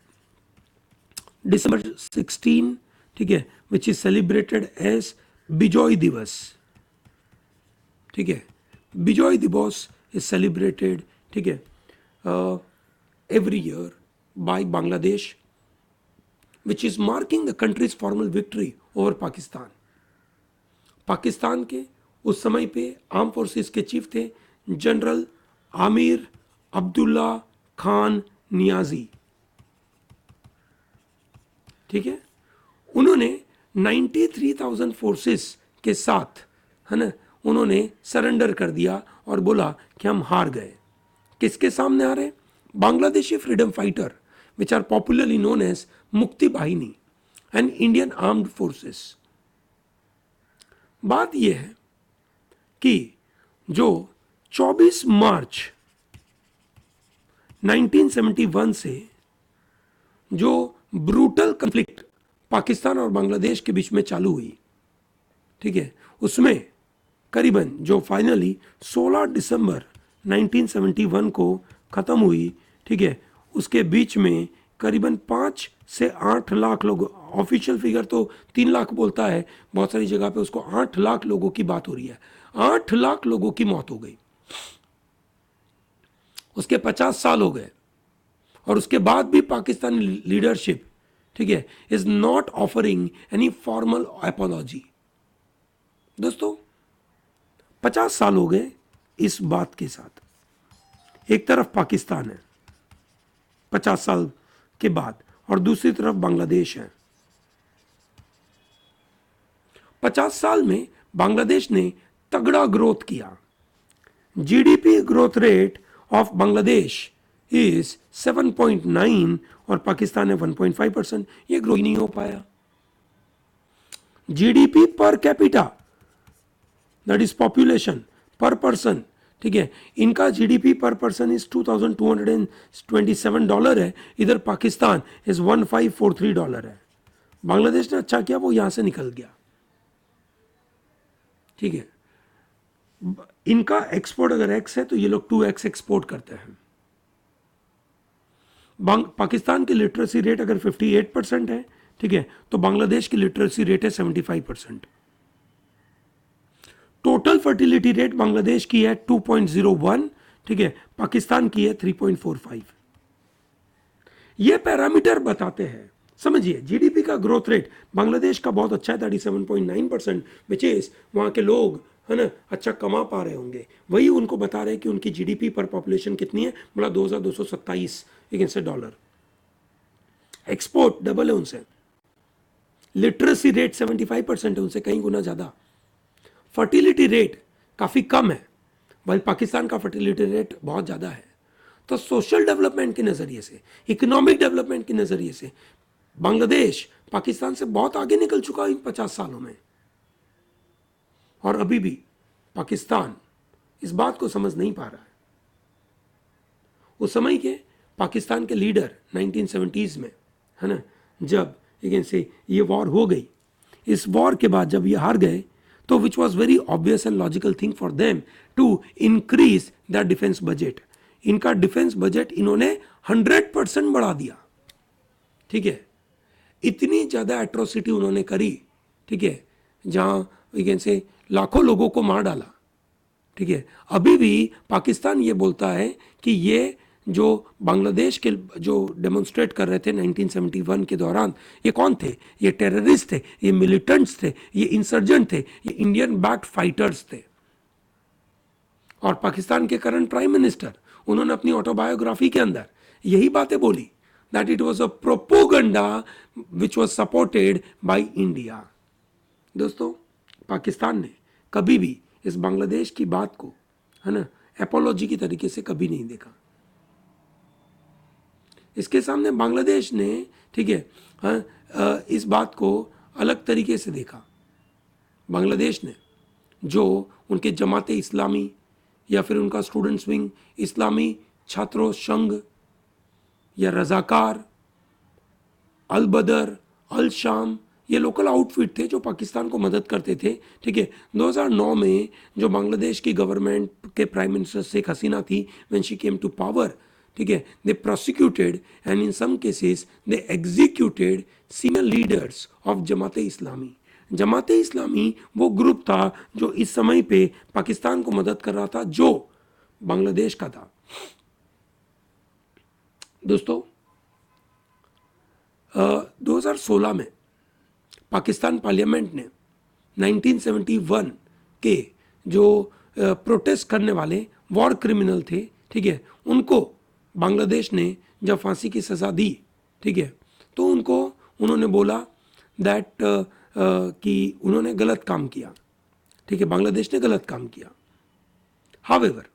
December 16, ठीक है, which is celebrated as Bijoy Diwas. ठीक है, बिजॉय दिवस इज सेलिब्रेटेड, ठीक है, every year by Bangladesh, which is marking the country's formal victory over Pakistan. Pakistan के उस समय पे आर्म फोर्सेस के चीफ थे जनरल आमिर अब्दुल्ला खान नियाजी। ठीक है, उन्होंने 93,000 फोर्सेस के साथ, है ना, उन्होंने सरेंडर कर दिया और बोला कि हम हार गए। किसके सामने हारे? Bangladeshi freedom fighter which are popularly known as Mukti Bahini and Indian armed forces. बात यह है कि जो 24 मार्च 1971 से जो ब्रूटल कॉन्फ्लिक्ट पाकिस्तान और बांग्लादेश के बीच में चालू हुई, ठीक है, उसमें करीबन जो फाइनली 16 दिसंबर 1971 को ख़त्म हुई, ठीक है, उसके बीच में करीबन 5 से 8 लाख लोग, ऑफिशियल फिगर तो 3 लाख बोलता है, बहुत सारी जगह पे उसको 8 लाख लोगों की बात हो रही है। 8 लाख लोगों की मौत हो गई। उसके 50 साल हो गए और उसके बाद भी पाकिस्तानी लीडरशिप, ठीक है, is not offering any formal apiology. दोस्तों 50 साल हो गए इस बात के साथ। एक तरफ पाकिस्तान है 50 साल के बाद और दूसरी तरफ बांग्लादेश है। 50 साल में बांग्लादेश ने तगड़ा ग्रोथ किया। GDP growth rate of Bangladesh is 7.9 और पाकिस्तान है 1.5%। ये ग्रो ही नहीं हो पाया। GDP per capita, that is population पर पर्सन, ठीक है, इनका जीडीपी पर पर्सन इज $2,227 है, इधर पाकिस्तान इज $1,543 है। बांग्लादेश ने अच्छा किया, वो यहां से निकल गया, ठीक है। इनका एक्सपोर्ट अगर एक्स है तो ये लोग 2x एक्सपोर्ट करते हैं। पाकिस्तान की लिटरेसी रेट अगर 58% है, ठीक है, तो बांग्लादेश की लिटरेसी रेट है 75%। टोटल फर्टिलिटी रेट बांग्लादेश की है 2.01, ठीक है, पाकिस्तान की है 3.45। ये पैरामीटर बताते हैं, समझिए, जीडीपी का ग्रोथ रेट बांग्लादेश का बहुत अच्छा है 37.9%, विच इज वहां के लोग, है ना, अच्छा कमा पा रहे होंगे। वही उनको बता रहे हैं कि उनकी जीडीपी पर पॉपुलेशन कितनी है, बोला $2,227 एक्सपोर्ट डबल है उनसे। लिटरेसी रेट 75% है, उनसे कहीं गुना ज्यादा। फर्टिलिटी रेट काफी कम है, वही पाकिस्तान का फर्टिलिटी रेट बहुत ज्यादा है। तो सोशल डेवलपमेंट के नजरिए से, इकोनॉमिक डेवलपमेंट के नजरिए से बांग्लादेश पाकिस्तान से बहुत आगे निकल चुका है इन 50 सालों में। और अभी भी पाकिस्तान इस बात को समझ नहीं पा रहा है। उस समय के पाकिस्तान के लीडर 1970s में, है ना, जब लेकिन से ये वॉर हो गई, इस वॉर के बाद जब ये हार गए, तो which was very obvious and logical thing for them to increase the defence budget. इनका डिफेंस बजट इन्होंने 100% बढ़ा दिया, ठीक है। इतनी ज्यादा एट्रोसिटी उन्होंने करी, ठीक है, जहां वी से लाखों लोगों को मार डाला, ठीक है। अभी भी पाकिस्तान ये बोलता है कि ये जो बांग्लादेश के जो डेमोन्स्ट्रेट कर रहे थे 1971 के दौरान, ये कौन थे? ये टेररिस्ट थे, ये मिलिटेंट्स थे, ये इंसर्जेंट थे, ये इंडियन बैक्ड फाइटर्स थे। और पाकिस्तान के करंट प्राइम मिनिस्टर, उन्होंने अपनी ऑटोबायोग्राफी के अंदर यही बातें बोली, that it was a propaganda which was supported by India. दोस्तों पाकिस्तान ने कभी भी इस बांग्लादेश की बात को, है ना, एपोलॉजी की तरीके से कभी नहीं देखा। इसके सामने बांग्लादेश ने, ठीक है, इस बात को अलग तरीके से देखा। बांग्लादेश ने जो उनके जमाते इस्लामी या फिर उनका स्टूडेंट्स विंग, इस्लामी छात्रों संघ या रजाकार, अल बदर, अल शाम, ये लोकल आउटफिट थे जो पाकिस्तान को मदद करते थे, ठीक है। 2009 में जो बांग्लादेश की गवर्नमेंट के प्राइम मिनिस्टर शेख हसीना थी, when she came to power, ठीक है, they prosecuted and in some cases they executed senior leaders of Jamaat-e Islami. जमाते इस्लामी वो ग्रुप था जो इस समय पे पाकिस्तान को मदद कर रहा था, जो बांग्लादेश का था। दोस्तों 2016 में पाकिस्तान पार्लियामेंट ने 1971 के जो प्रोटेस्ट करने वाले वॉर क्रिमिनल थे, ठीक है, उनको बांग्लादेश ने जब फांसी की सज़ा दी, ठीक है, तो उन्होंने बोला दैट कि उन्होंने गलत काम किया, ठीक है, बांग्लादेश ने गलत काम किया। हावेवर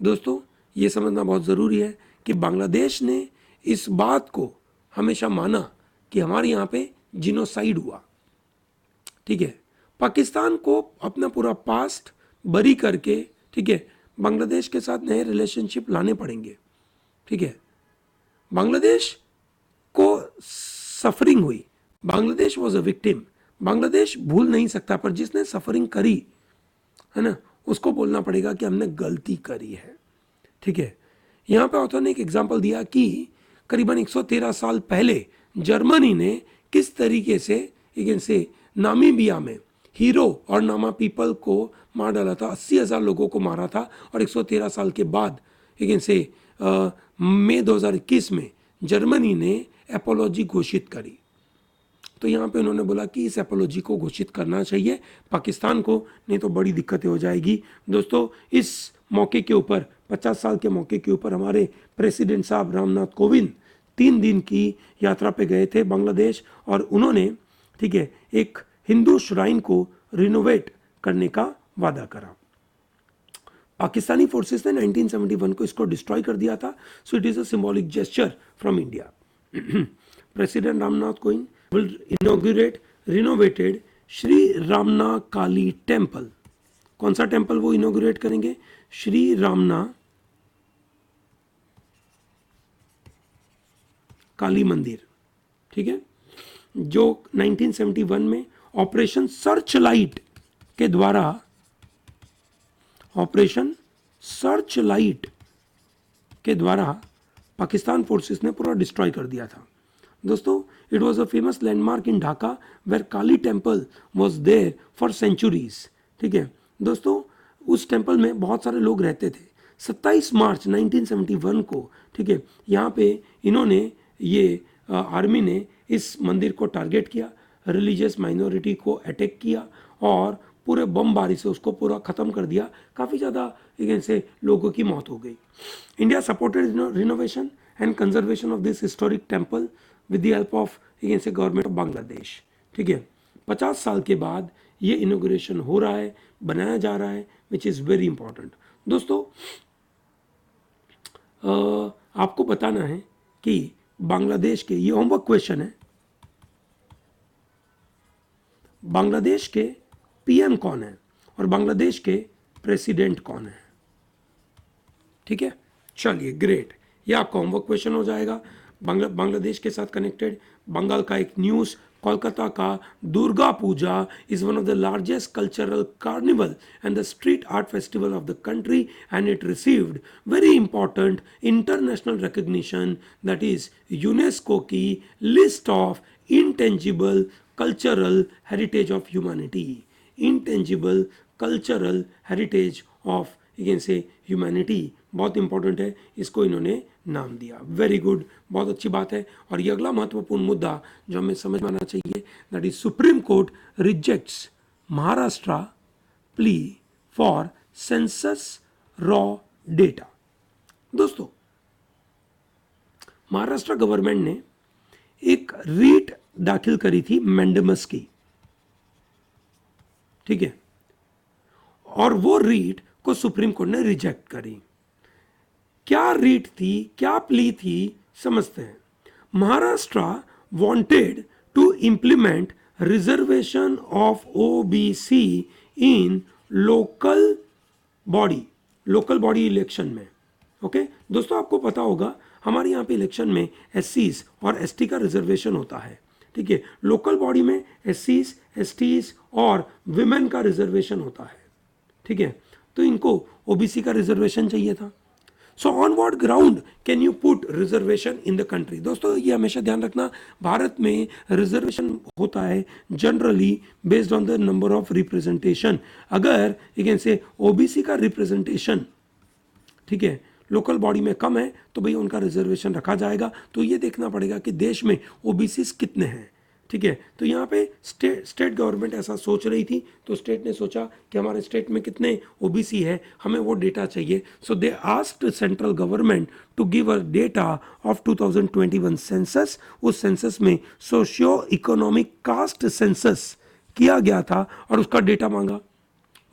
दोस्तों, ये समझना बहुत ज़रूरी है कि बांग्लादेश ने इस बात को हमेशा माना कि हमारे यहाँ पे जिनोसाइड हुआ। ठीक है, पाकिस्तान को अपना पूरा पास्ट बरी करके, ठीक है, बांग्लादेश के साथ नए रिलेशनशिप लाने पड़ेंगे। ठीक है, बांग्लादेश को सफरिंग हुई, Bangladesh was a victim, Bangladesh भूल नहीं सकता, पर जिसने सफरिंग करी है ना, उसको बोलना पड़ेगा कि हमने गलती करी है। ठीक है, यहाँ पे ऑथर ने एक एग्जाम्पल दिया कि करीबन 113 साल पहले जर्मनी ने किस तरीके से नामीबिया में हीरो और नामा पीपल को मार डाला था, 80,000 लोगों को मारा था, और 113 साल के बाद मई 2021 में जर्मनी ने एपोलॉजी घोषित करी। तो यहाँ पे उन्होंने बोला कि इस एपोलॉजी को घोषित करना चाहिए पाकिस्तान को, नहीं तो बड़ी दिक्कतें हो जाएगी। दोस्तों, इस मौके के ऊपर, 50 साल के मौके के ऊपर, हमारे प्रेसिडेंट साहब रामनाथ कोविंद 3 दिन की यात्रा पे गए थे बांग्लादेश, और उन्होंने, ठीक है, एक हिंदू श्राइन को रिनोवेट करने का वादा करा। पाकिस्तानी फोर्सेस ने 1971 को इसको डिस्ट्रॉय कर दिया था। So it is a symbolic gesture from India. President Ramnath Kovind will inaugurate renovated Shri Ramna Kali temple. कौन सा टेम्पल वो इनोग्रेट करेंगे? श्री रामना काली मंदिर। ठीक है, जो 1971 में ऑपरेशन सर्च लाइट के द्वारा, ऑपरेशन सर्च लाइट के द्वारा पाकिस्तान फोर्सेस ने पूरा डिस्ट्रॉय कर दिया था। दोस्तों, it was a famous landmark in Dhaka where Kali temple was there for centuries. ठीक है दोस्तों, उस टेम्पल में बहुत सारे लोग रहते थे। 27 मार्च 1971 को, ठीक है, यहाँ पे इन्होंने, ये आर्मी ने इस मंदिर को टारगेट किया, रिलीजियस माइनॉरिटी को अटैक किया और पूरे बमबारी से उसको पूरा ख़त्म कर दिया। काफ़ी ज़्यादा से लोगों की मौत हो गई। India supported renovation and conservation of this historic temple with the help of government of Bangladesh. ठीक है, 50 साल के बाद ये इनोग्रेशन हो रहा है, बनाया जा रहा है, विच इज़ वेरी इंपॉर्टेंट। दोस्तों, आपको बताना है कि बांग्लादेश के, ये होमवर्क क्वेश्चन है, बांग्लादेश के पीएम कौन है और बांग्लादेश के प्रेसिडेंट कौन है। ठीक है, चलिए ग्रेट, ये आपका होमवर्क क्वेश्चन हो जाएगा। बांग्लादेश के साथ कनेक्टेड बंगाल का एक न्यूज़, कोलकाता का Durga Puja is one of the largest cultural carnival and the street art festival of the country and it received very important international recognition, that is UNESCO की list of intangible cultural heritage of humanity. Intangible cultural heritage of humanity बहुत इंपॉर्टेंट है, इसको इन्होंने नाम दिया। वेरी गुड, बहुत अच्छी बात है। और ये अगला महत्वपूर्ण मुद्दा जो हमें समझ में आना चाहिए, that is supreme court rejects Maharashtra plea for census raw data. दोस्तों, महाराष्ट्र गवर्नमेंट ने एक रीट दाखिल करी थी मैंडेमस की। ठीक है, और वो रीट को सुप्रीम कोर्ट ने रिजेक्ट करी। क्या रीट थी, क्या प्ली थी, समझते हैं। Maharashtra wanted to implement reservation of OBC in local body election में। ओके दोस्तों, आपको पता होगा हमारे यहाँ पे इलेक्शन में एससीज और एसटी का रिजर्वेशन होता है। ठीक है, लोकल बॉडी में एससीज, एसटीज और विमेन का रिजर्वेशन होता है। ठीक है, तो इनको ओबीसी का रिजर्वेशन चाहिए था। So on what ground can you put reservation in the country. दोस्तों, ये हमेशा ध्यान रखना, भारत में रिजर्वेशन होता है generally based on the number of representation. अगर ओबीसी का रिप्रेजेंटेशन, ठीक है, लोकल बॉडी में कम है तो भैया उनका रिजर्वेशन रखा जाएगा। तो ये देखना पड़ेगा कि देश में ओबीसी कितने हैं। ठीक है, तो यहाँ पे स्टेट गवर्नमेंट ऐसा सोच रही थी, तो स्टेट ने सोचा कि हमारे स्टेट में कितने ओबीसी है, हमें वो डेटा चाहिए। So they asked central government to give a data of 2021 census. उस सेंसस में सोशियो इकोनॉमिक कास्ट सेंसस किया गया था और उसका डेटा मांगा।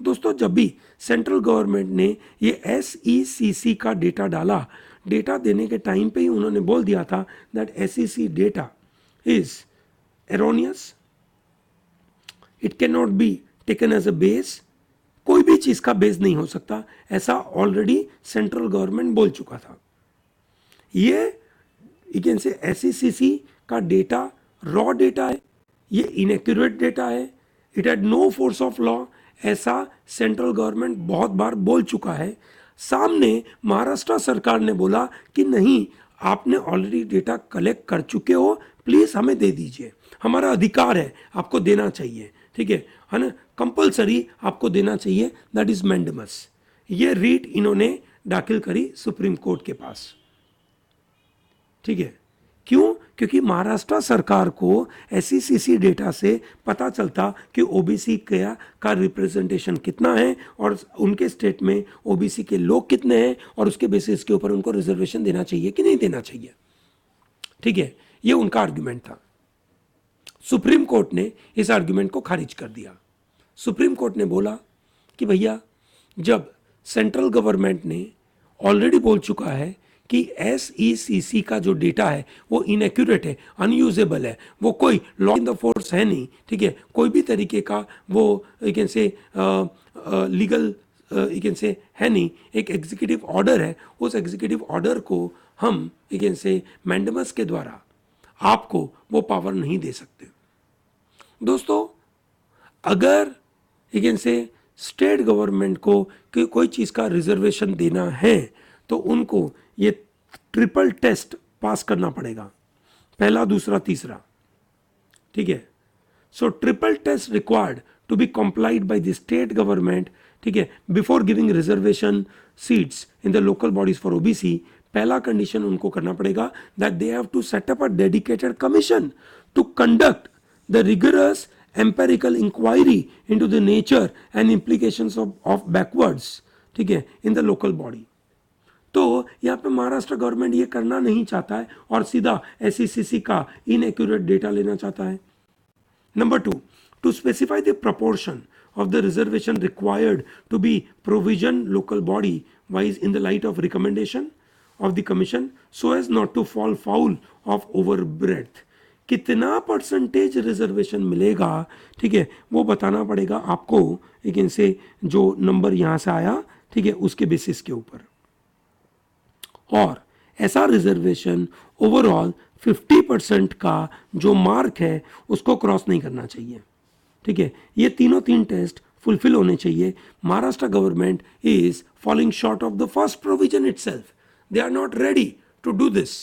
दोस्तों जब भी सेंट्रल गवर्नमेंट ने ये SECC का डेटा डाला, डेटा देने के टाइम पे ही उन्होंने बोल दिया था that SEC data is erroneous, it can not be taken as a base, कोई भी चीज का बेस नहीं हो सकता, ऐसा ऑलरेडी सेंट्रल गवर्नमेंट बोल चुका था। ये कैन से SECC का डेटा रॉ डेटा है, ये इनएक्यूरेट डेटा है, it had no force of law, ऐसा सेंट्रल गवर्नमेंट बहुत बार बोल चुका है। सामने महाराष्ट्र सरकार ने बोला कि नहीं, आपने ऑलरेडी डेटा कलेक्ट कर चुके हो, प्लीज हमें दे दीजिए, हमारा अधिकार है, आपको देना चाहिए, ठीक है ना, कंपल्सरी आपको देना चाहिए, दैट इज मैंडेमस। ये रीट इन्होंने दाखिल करी सुप्रीम कोर्ट के पास, ठीक है। क्यों? क्योंकि महाराष्ट्र सरकार को SECC डेटा से पता चलता कि OBC का रिप्रेजेंटेशन कितना है और उनके स्टेट में OBC के लोग कितने हैं और उसके बेसिस के ऊपर उनको रिजर्वेशन देना चाहिए कि नहीं देना चाहिए, ठीक है। ये उनका आर्ग्यूमेंट था। सुप्रीम कोर्ट ने इस आर्ग्यूमेंट को खारिज कर दिया। सुप्रीम कोर्ट ने बोला कि भैया, जब सेंट्रल गवर्नमेंट ने ऑलरेडी बोल चुका है कि SECC का जो डेटा है वो इनएक्यूरेट है, अनयूजेबल है, वो कोई लॉ इन द फोर्स है नहीं, ठीक है, कोई भी तरीके का वो यू कैन से लीगल यू कैन से है नहीं, एक एग्जीक्यूटिव ऑर्डर है, उस एग्जीक्यूटिव ऑर्डर को हम यू कैन से मैंडेमस के द्वारा आपको वो पावर नहीं दे सकते। दोस्तों अगर you can say state government को कोई चीज़ का रिजर्वेशन देना है तो उनको ये ट्रिपल टेस्ट पास करना पड़ेगा, पहला, दूसरा, तीसरा, ठीक है। So triple test required to be complied by the state government, ठीक है, before giving reservation seats in the local bodies for OBC। पहला कंडीशन उनको करना पड़ेगा that they have to set up a dedicated commission to conduct the rigorous empirical inquiry into the nature and implications of backwards, ठीक है, in the local body। तो यहाँ पे महाराष्ट्र गवर्नमेंट ये करना नहीं चाहता है और सीधा SECC का इनएक्यूरेट डेटा लेना चाहता है। Number 2, to specify the proportion of the reservation required to be provision local body wise in the light of recommendation of the commission so as not to fall foul of overbreadth। कितना परसेंटेज रिजर्वेशन मिलेगा, ठीक है, वो बताना पड़ेगा आपको, एक इनसे जो नंबर यहां से आया, ठीक है, उसके बेसिस के ऊपर। और ऐसा रिजर्वेशन ओवरऑल 50% का जो मार्क है उसको क्रॉस नहीं करना चाहिए, ठीक है। ये तीन टेस्ट फुलफिल होने चाहिए। Maharashtra government is falling short of the first provision itself, they are not ready to do this,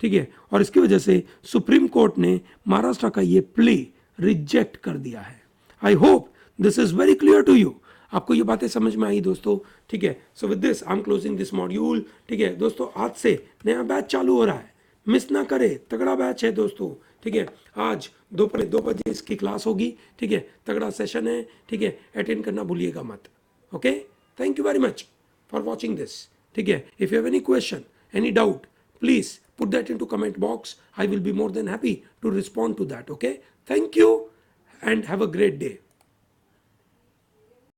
ठीक है। और इसकी वजह से सुप्रीम कोर्ट ने महाराष्ट्र का ये प्ले रिजेक्ट कर दिया है। I hope this is very clear to you. आपको ये बातें समझ में आई दोस्तों, ठीक है। So with this I am closing this module, ठीक है दोस्तों। आज से नया बैच चालू हो रहा है, मिस ना करे, तगड़ा बैच है दोस्तों, ठीक है। आज दोपहर 2 बजे इसकी क्लास होगी, ठीक है, तगड़ा सेशन है, ठीक है, अटेंड करना भूलिएगा मत। Okay, thank you very much for watching this, ठीक है। If you have any question, any doubt, please put that into comment box. I will be more than happy to respond to that. Okay, thank you and have a great day.